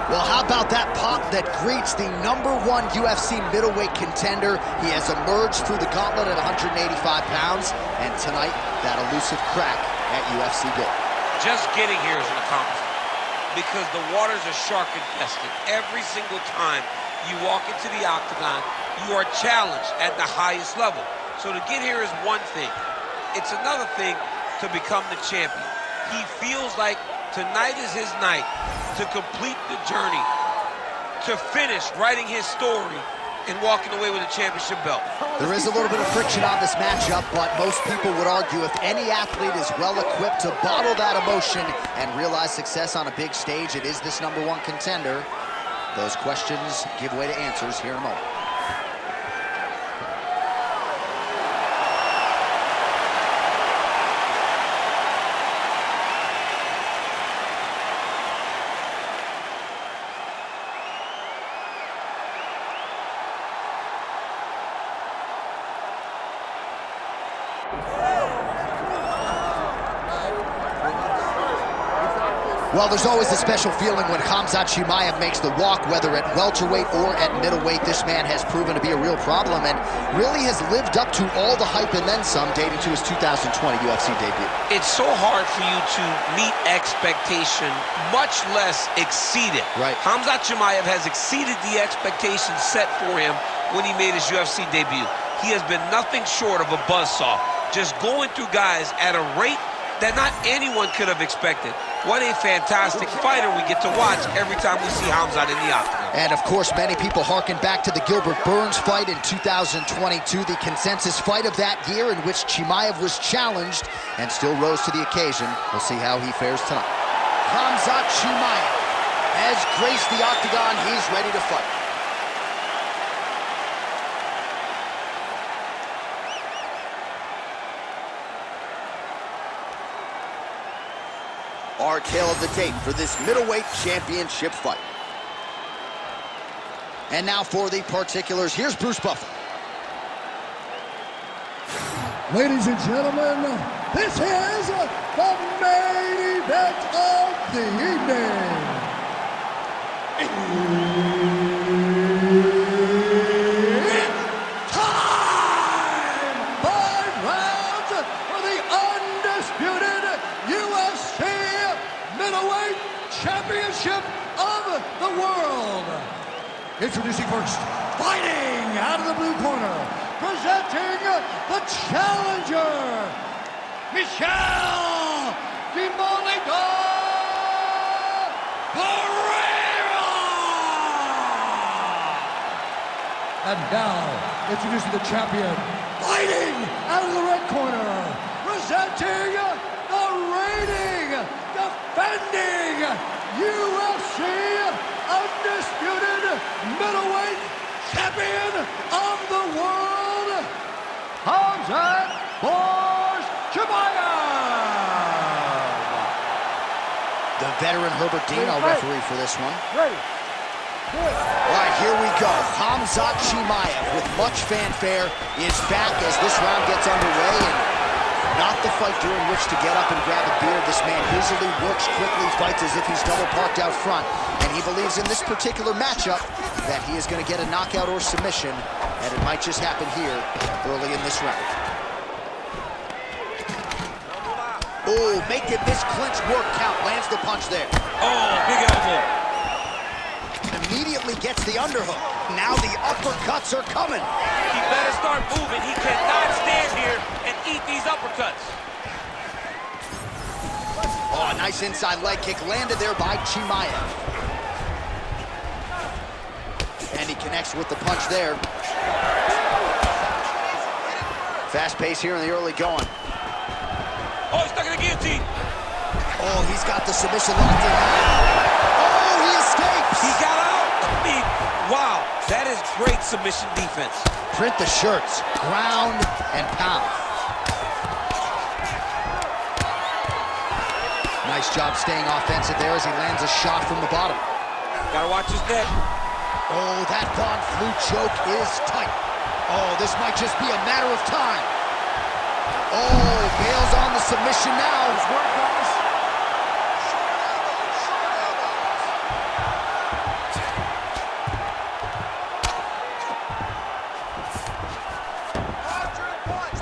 Well, how about that pop that greets the #1 UFC middleweight contender? He has emerged through the gauntlet at 185 pounds, and tonight, that elusive crack at UFC Gold. Just getting here is an accomplishment because the waters are shark infested. Every single time you walk into the octagon, you are challenged at the highest level. So to get here is one thing. It's another thing to become the champion. He feels like tonight is his night to complete the journey, to finish writing his story and walking away with a championship belt. There is a little bit of friction on this matchup, but most people would argue if any athlete is well-equipped to bottle that emotion and realize success on a big stage, it is this #1 contender. Those questions give way to answers here in a moment. Well, there's always a special feeling when Khamzat Chimaev makes the walk, whether at welterweight or at middleweight. This man has proven to be a real problem and really has lived up to all the hype and then some, dating to his 2020 UFC debut. It's so hard for you to meet expectation, much less exceed it. Right. Khamzat Chimaev has exceeded the expectations set for him when he made his UFC debut. He has been nothing short of a buzzsaw, just going through guys at a rate that not anyone could have expected. What a fantastic fighter we get to watch every time we see Khamzat in the octagon. And of course, many people harken back to the Gilbert Burns fight in 2022, the consensus fight of that year in which Chimaev was challenged and still rose to the occasion. We'll see how he fares tonight. Khamzat Chimaev has graced the octagon. He's ready to fight. Our tale of the tape for this middleweight championship fight. And now for the particulars, here's Bruce Buffer. Ladies and gentlemen, this is the main event of the evening. It's time! 5 rounds for the undisputed UFC middleweight championship of the world. Introducing first, fighting out of the blue corner, presenting the challenger, Michel Pereira. And now, introducing the champion, fighting out of the red corner, presenting the reigning, defending UFC undisputed middleweight champion of the world, Khamzat Chimaev. The veteran Herbert Dean, our referee for this one. Ready. All right, here we go. Khamzat Chimaev, with much fanfare, is back as this round gets underway, and not the fight during which to get up and grab a beer. This man easily works quickly, fights as if he's double parked out front, and he believes in this particular matchup that he is going to get a knockout or submission, and it might just happen here early in this round. Oh, making this clinch work count, lands the punch there. Oh, big elbow. Immediately gets the underhook. Now the uppercuts are coming. He better start moving. He cannot stand here and eat these uppercuts. Oh, nice inside leg kick landed there by Chimaev. And he connects with the punch there. Fast pace here in the early going. Oh, he's stuck in the guillotine. Oh, he's got the submission locked in now. Oh, he escapes. He got out. I mean, wow, that is great submission defense. Print the shirts, ground and pound. Nice job staying offensive there as he lands a shot from the bottom. Gotta watch his neck. Oh, that Von Flue choke is tight. Oh, this might just be a matter of time. Oh, bails on the submission now.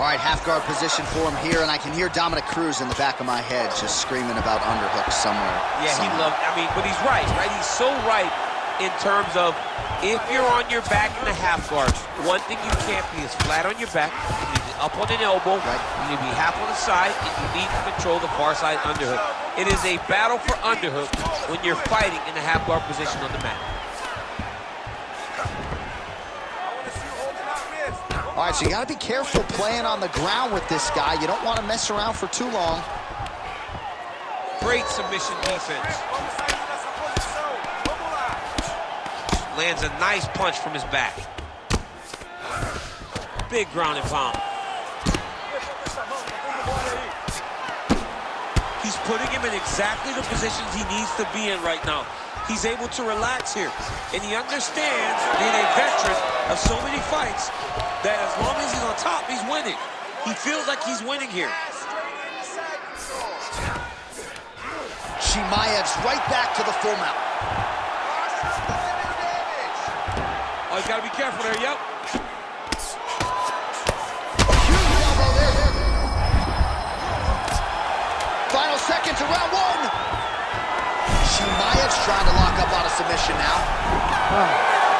All right, half guard position for him here, and I can hear Dominic Cruz in the back of my head just screaming about underhooks somewhere. Yeah, he loved, but he's right? He's so right in terms of if you're on your back in the half guard, one thing you can't be is flat on your back. You need to be up on an elbow. Right. You need to be half on the side, and you need to control the far side underhook. It is a battle for underhook when you're fighting in the half guard position on the mat. All right, so you got to be careful playing on the ground with this guy. You don't want to mess around for too long. Great submission defense. Lands a nice punch from his back. Big ground and pound. He's putting him in exactly the positions he needs to be in right now. He's able to relax here. And he understands, being a veteran of so many fights, that as long as he's on top, he's winning. He feels like he's winning here. Chimaev's right back to the full mount. Oh, he's got to be careful there, yep. Huge elbow there. Final seconds of round one. Chimaev's trying to lock up on a submission now.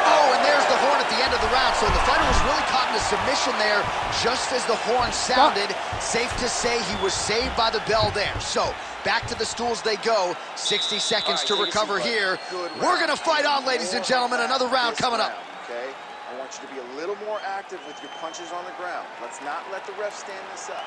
Oh, and there's the horn at the end of the round. So the fighter was really caught in a submission there just as the horn sounded. Safe to say he was saved by the bell there. So back to the stools they go. 60 seconds to recover here. We're going to fight on, ladies and gentlemen. Another round coming up. Okay? I want you to be a little more active with your punches on the ground. Let's not let the ref stand this up.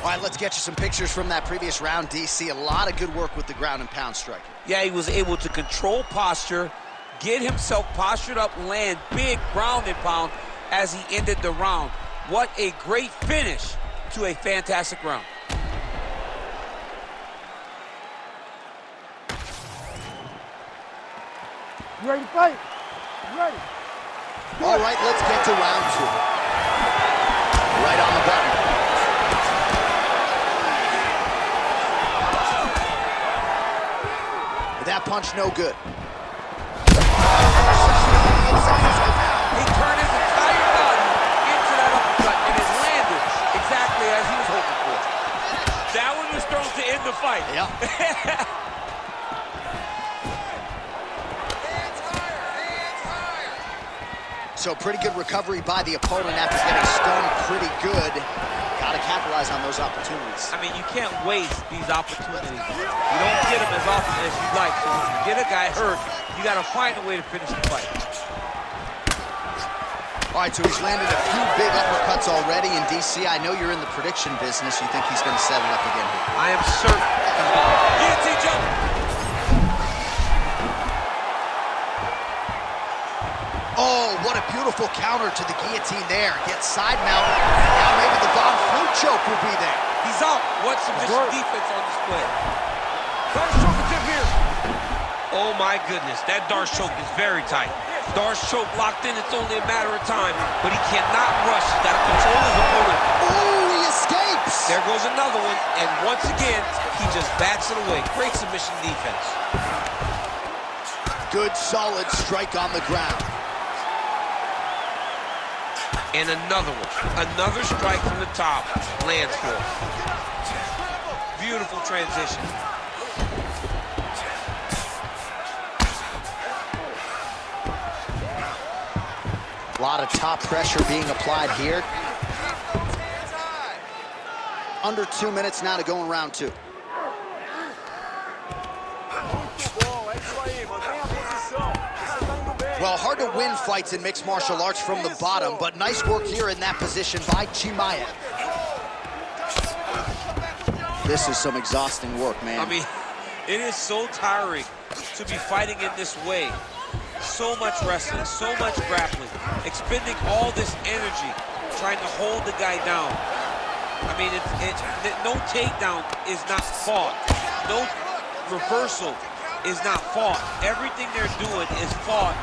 All right, let's get you some pictures from that previous round, DC. A lot of good work with the ground and pound striking. Yeah, he was able to control posture, get himself postured up, land big ground and pound as he ended the round. What a great finish to a fantastic round. You ready to fight? You ready? All right, let's get to round two. Right on the button. That punch no good. He turned his entire body into that uppercut and it landed exactly as he was hoping for. That one was thrown to end the fight. Yeah. So pretty good recovery by the opponent after getting stunned pretty good. Got to capitalize on those opportunities. I mean, you can't waste these opportunities. You don't get them as often as you'd like. So when you get a guy hurt, you got to find a way to finish the fight. All right, so he's landed a few big uppercuts already. In DC, I know you're in the prediction business. You think he's going to set it up again here? I am certain. Guillotine jump. Oh, what a beautiful counter to the guillotine there. Gets side mount. Now maybe the bomb fruit choke will be there. He's out. What submission defense on display. Darce choke attempt here. Oh my goodness, that Darce choke is very tight. Darce choke locked in, it's only a matter of time, but he cannot rush. He's got to control his opponent. Oh, he escapes. There goes another one, and once again, he just bats it away. Great submission defense. Good, solid strike on the ground. And another one. Another strike from the top. Lands for him. Beautiful transition. A lot of top pressure being applied here. Under 2 minutes now to go in round two. Well, hard to win fights in mixed martial arts from the bottom, but nice work here in that position by Chimaev. This is some exhausting work, man. I mean, it is so tiring to be fighting in this way. So much wrestling, so much grappling, expending all this energy, trying to hold the guy down. I mean, no takedown is not fought. No reversal is not fought. Everything they're doing is fought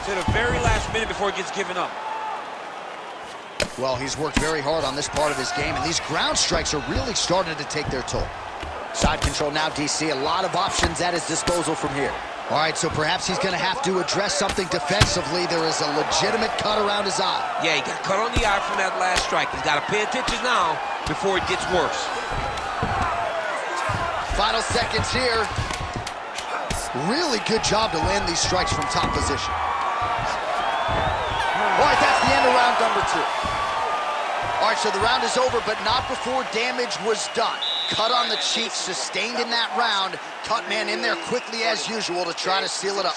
to the very last minute before it gets given up. Well, he's worked very hard on this part of his game, and these ground strikes are really starting to take their toll. Side control now, DC. A lot of options at his disposal from here. All right, so perhaps he's going to have to address something defensively. There is a legitimate cut around his eye. Yeah, he got cut on the eye from that last strike. He's got to pay attention now before it gets worse. Final seconds here. Really good job to land these strikes from top position. All right, that's the end of round number 2. All right, so the round is over, but not before damage was done. Cut on the cheek, sustained in that round. Cut man in there quickly as usual to try to seal it up.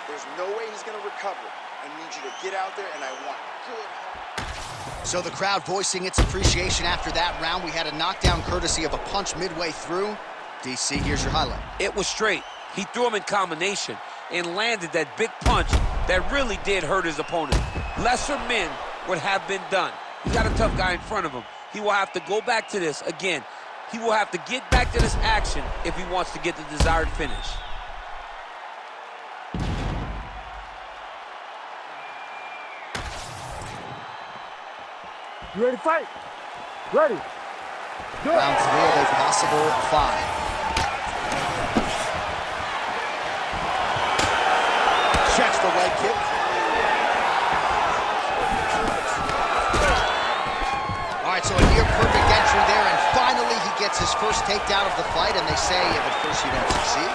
There's no way he's going to recover. I need you to get out there, and I want good. So the crowd voicing its appreciation after that round. We had a knockdown courtesy of a punch midway through. DC, here's your highlight. It was straight. He threw him in combination and landed that big punch that really did hurt his opponent. Lesser men would have been done. He's got a tough guy in front of him. He will have to go back to this again. He will have to get back to this action if he wants to get the desired finish. You ready to fight? Ready. Do it. Round 3 of a possible 5. Checks the leg kick. All right, so a near perfect entry there, and finally he gets his first takedown of the fight, and they say if at first you don't succeed,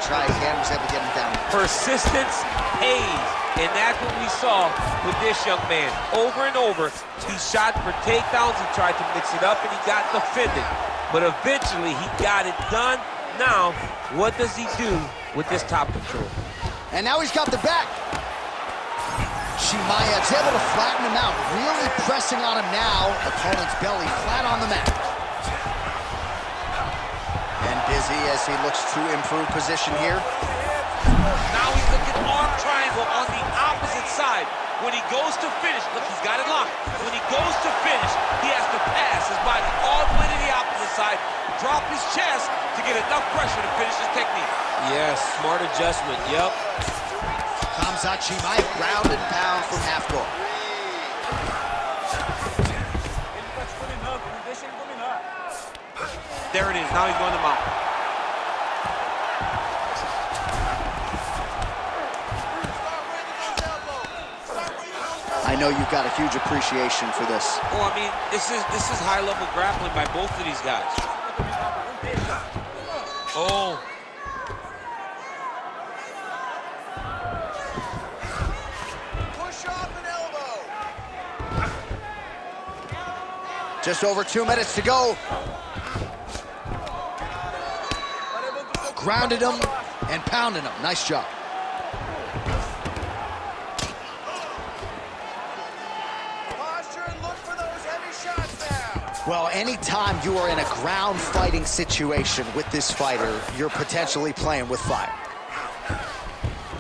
try again, was able to get him down. Persistence pays, and that's what we saw with this young man. Over and over, he shot for takedowns, he tried to mix it up, and he got defended. But eventually, he got it done. Now, what does he do with this top control? And now he's got the back. Chimaev's able to flatten him out, really pressing on him now. Opponent's belly flat on the mat. And busy as he looks to improve position here. Now he's looking arm triangle on the opposite side. When he goes to finish, look, he's got it locked. When he goes to finish, he has to pass his body all the way to the opposite side, drop his chest to get enough pressure to finish his technique. Yes, smart adjustment, yep. Khamzat Chimaev, ground and pound from half court. There it is, now he's going to mount. I know you've got a huge appreciation for this. Well, I mean, this is high-level grappling by both of these guys. Oh. Push off an elbow. Just over 2 minutes to go. Grounded him and pounded him. Nice job. Posture and look for those heavy shots now. Well, anytime you are in a ground fighting situation with this fighter, you're potentially playing with fire.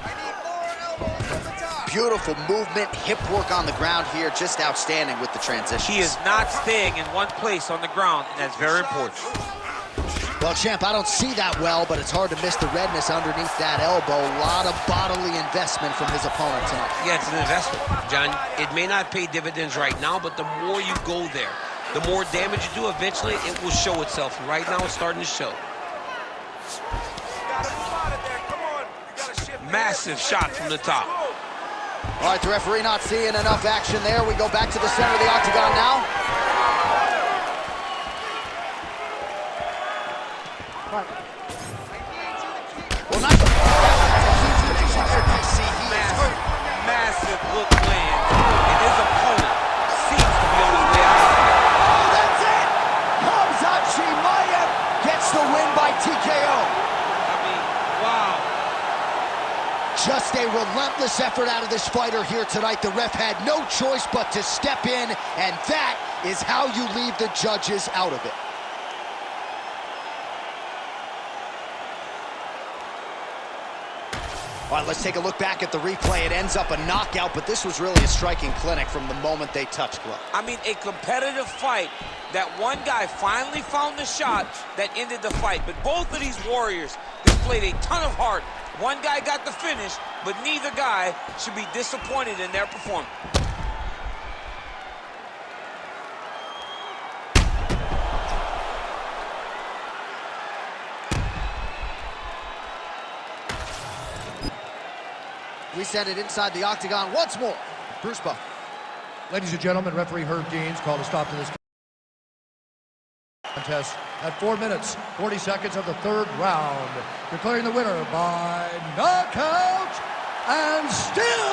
I need more elbows from the top. Beautiful movement, hip work on the ground here, just outstanding with the transition. He is not staying in one place on the ground, and that's very important. Well, champ, I don't see that well, but it's hard to miss the redness underneath that elbow. A lot of bodily investment from his opponent tonight. Yeah, it's an investment, John. It may not pay dividends right now, but the more you go there, the more damage you do, eventually it will show itself. Right now, it's starting to show. Massive shot from the top. All right, the referee not seeing enough action there. We go back to the center of the octagon now. Well, not massive hook lands, and his opponent seems to be on his way out. That's it! Khamzat Chimaev gets the win by TKO. I mean, wow. Just a relentless effort out of this fighter here tonight. The ref had no choice but to step in, and that is how you leave the judges out of it. All right, let's take a look back at the replay. It ends up a knockout, but this was really a striking clinic from the moment they touched glove. I mean, a competitive fight that one guy finally found the shot that ended the fight. But both of these warriors displayed a ton of heart. One guy got the finish, but neither guy should be disappointed in their performance. We send it inside the octagon once more. Bruce Buffer. Ladies and gentlemen, referee Herb Deans called a stop to this contest at 4 minutes, 40 seconds of the third round, declaring the winner by knockout and still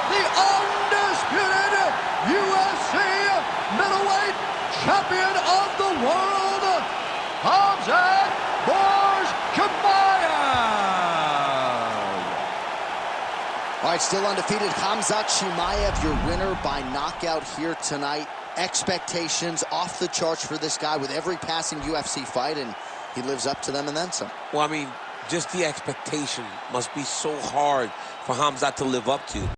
the undisputed UFC middleweight champion of the world, Khamzat Chimaev. All right, still undefeated, Khamzat Chimaev, your winner by knockout here tonight. Expectations off the charts for this guy with every passing UFC fight, and he lives up to them and then some. Well, I mean, just the expectation must be so hard for Khamzat to live up to.